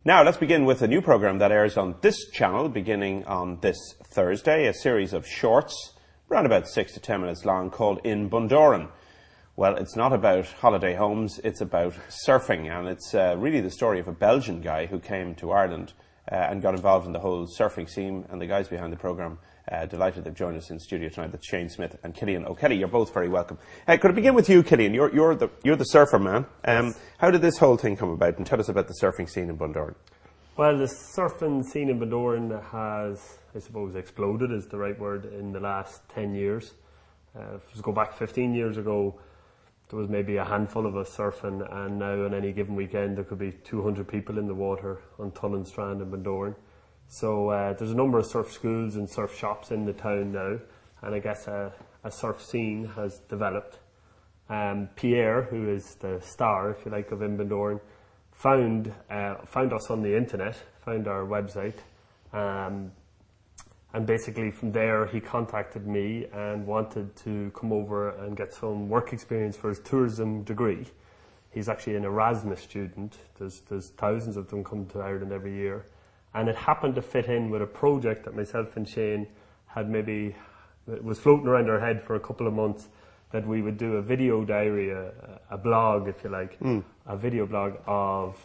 Now, let's begin with a new programme that airs on this channel beginning on this Thursday, a series of shorts, around about 6 to 10 minutes long, called In Bundoran. Well, it's not about holiday homes, it's about surfing, and it's really the story of a Belgian guy who came to Ireland and got involved in the whole surfing scene, and the guys behind the programme, delighted they've joined us in studio tonight. That's Shane Smith and Killian O'Kelly. You're both very welcome. Could I begin with you, Killian? You're the surfer man. Yes. How did this whole thing come about? And tell us about the surfing scene in Bundoran. Well, the surfing scene in Bundoran has, I suppose, exploded is the right word in the last 10 years. If we go back 15 years ago, there was maybe a handful of us surfing, and now on any given weekend there could be 200 people in the water on Tullen Strand in Bundoran. So there's a number of surf schools and surf shops in the town now, and I guess a surf scene has developed. Pierre, who is the star, if you like, of In Bundoran, found us on the internet, found our website, and basically from there he contacted me and wanted to come over and get some work experience for his tourism degree. He's actually an Erasmus student. There's thousands of them come to Ireland every year. And it happened to fit in with a project that myself and Shane had it was floating around our head for a couple of months, that we would do a video diary, a blog, if you like, a video blog of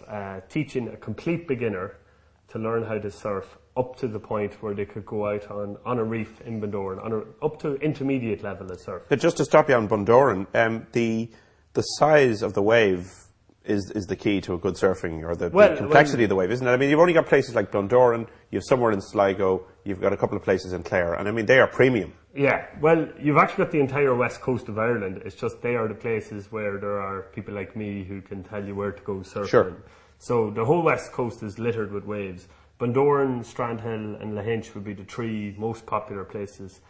teaching a complete beginner to learn how to surf up to the point where they could go out on a reef in Bundoran, up to intermediate level of surf. But just to stop you on Bundoran, the size of the wave is the key to a good surfing, or the complexity of the wave, isn't it? I mean, you've only got places like Bundoran, you have somewhere in Sligo, you've got a couple of places in Clare, and I mean, they are premium. Yeah, well, you've actually got the entire west coast of Ireland. It's just they are the places where there are people like me who can tell you where to go surfing. Sure. So the whole west coast is littered with waves. Bundoran, Strandhill and Lahinch would be the three most popular places.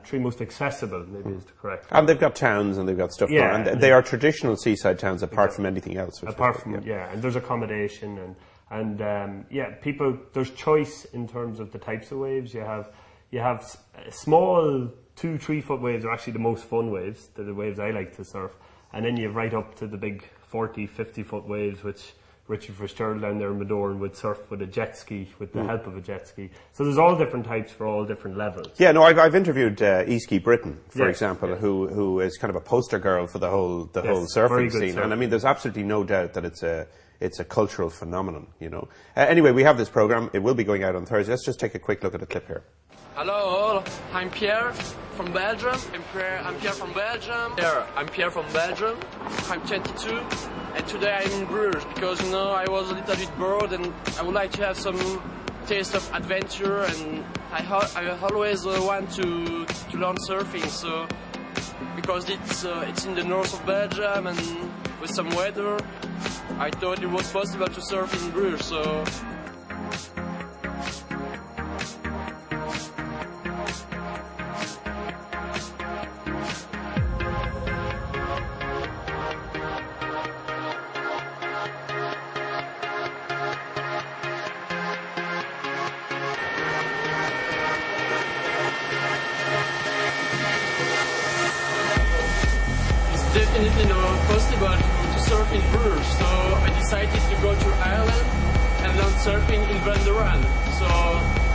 Three most accessible, maybe is the correct. And they've got towns and they've got stuff going on. And they are traditional seaside towns apart from anything else. Apart from, and there's accommodation and people, there's choice in terms of the types of waves. You have small 2-3 foot waves are actually the most fun waves. They're the waves I like to surf. And then you have right up to the big 40-50 foot waves, which Richard Fitzgerald down there in Bundoran would surf with a jet ski, with the help of a jet ski. So there's all different types for all different levels. Yeah, no, I've interviewed Eski Britain, for example, who is kind of a poster girl for the whole surfing scene. And I mean, there's absolutely no doubt that it's a cultural phenomenon, you know. Anyway, we have this programme. It will be going out on Thursday. Let's just take a quick look at the clip here. Hello all, I'm Pierre from Belgium. I'm Pierre from Belgium. I'm Pierre from Belgium. I'm 22 and today I'm in Bruges because, you know, I was a little bit bored and I would like to have some taste of adventure, and I always want to learn surfing, so because it's in the north of Belgium and with some weather, I thought it was possible to surf in Bruges, so definitely not possible to surf in Bruges, so I decided to go to Ireland and learn surfing in Bundoran. So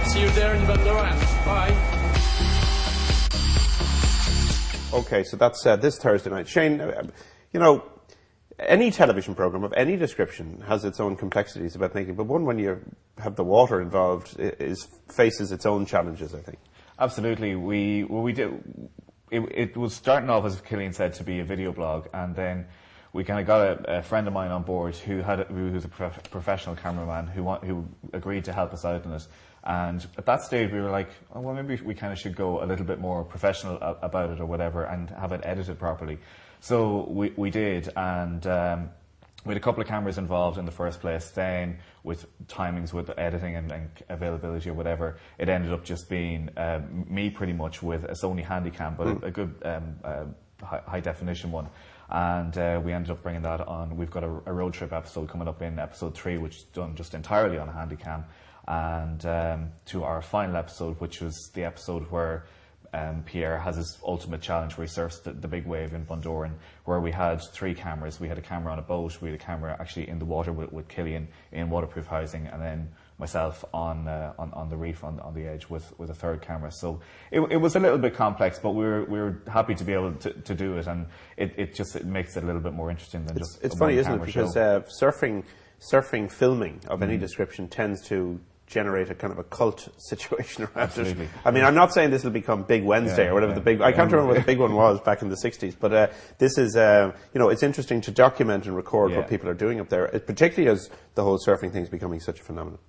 see you there in Bundoran. Bye. Okay, so that's this Thursday night. Shane, you know, any television programme of any description has its own complexities about making, but one when you have the water involved faces its own challenges, I think. Absolutely. It was starting off, as Killian said, to be a video blog, and then we kind of got a friend of mine on board who's a professional cameraman who agreed to help us out in it. And at that stage, we were like, oh, well, maybe we kind of should go a little bit more professional about it or whatever, and have it edited properly. So we did, and we had a couple of cameras involved in the first place. Then, with timings, with editing and availability or whatever, it ended up just being me pretty much with a Sony Handycam, but a good high definition one. And we ended up bringing that on. We've got a road trip episode coming up in episode 3, which is done just entirely on a Handycam. And to our final episode, which was the episode where Pierre has his ultimate challenge where he surfs the big wave in Bundoran, where we had 3 cameras. We had a camera on a boat, we had a camera actually in the water with Killian in waterproof housing, and then myself on the reef on the edge with a 3rd camera. So it was a little bit complex, but we were happy to be able to do it, and it makes it a little bit more interesting than just it's a funny, isn't it? one-camera Because show. surfing filming of any description tends to generate a kind of a cult situation around Absolutely. it. I mean, I'm not saying this will become Big Wednesday or whatever the big. I can't remember what the big one was back in the 60s, but this is it's interesting to document and record what people are doing up there, particularly as the whole surfing thing is becoming such a phenomenon.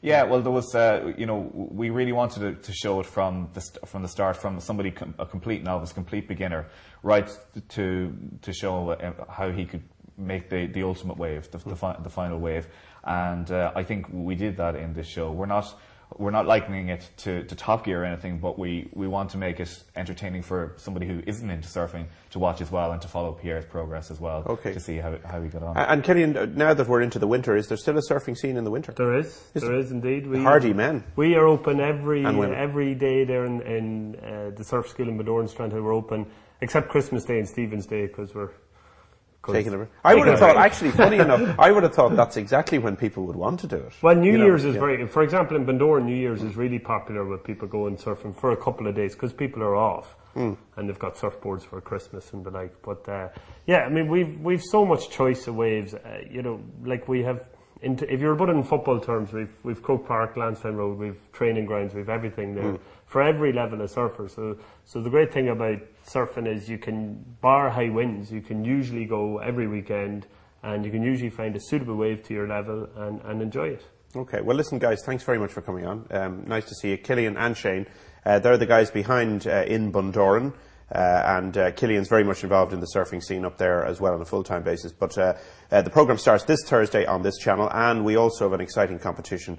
Yeah, well, there was, we really wanted to show it from the start, from somebody, a complete novice, complete beginner, right to show how he could make the ultimate wave, the final wave. And I think we did that in this show. We're not likening it to Top Gear or anything, but we want to make it entertaining for somebody who isn't into surfing to watch as well, and to follow Pierre's progress as well, to see how he got on. And Killian, now that we're into the winter, is there still a surfing scene in the winter? There is indeed. Hardy men. We are open every day there in the surf school in Bundoran Strand. We're open except Christmas Day and Stephen's Day, because we're taking over. I would have thought, actually, funny enough, I would have thought that's exactly when people would want to do it. Well, New Year's is very, for example, in Bundoran, New Year's is really popular with people going surfing for a couple of days, because people are off and they've got surfboards for Christmas and the like. But I mean, we've so much choice of waves. Like we have. If you're put it in football terms, we've Croke Park, Lansdowne Road, we've training grounds, we've everything there for every level of surfer. So the great thing about surfing is you can, bar high winds, you can usually go every weekend, and you can usually find a suitable wave to your level and enjoy it. Okay, well listen guys, thanks very much for coming on. Nice to see you, Killian and Shane. They're the guys behind in Bundoran. And Killian's very much involved in the surfing scene up there as well on a full-time basis. But the programme starts this Thursday on this channel, and we also have an exciting competition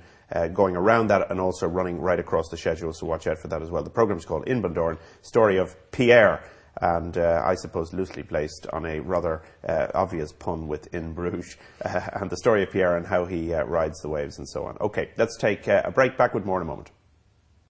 going around that and also running right across the schedule, so watch out for that as well. The programme's called In Bundoran, story of Pierre, and I suppose loosely placed on a rather obvious pun with In Bruges, and the story of Pierre and how he rides the waves and so on. Okay, let's take a break. Back with more in a moment.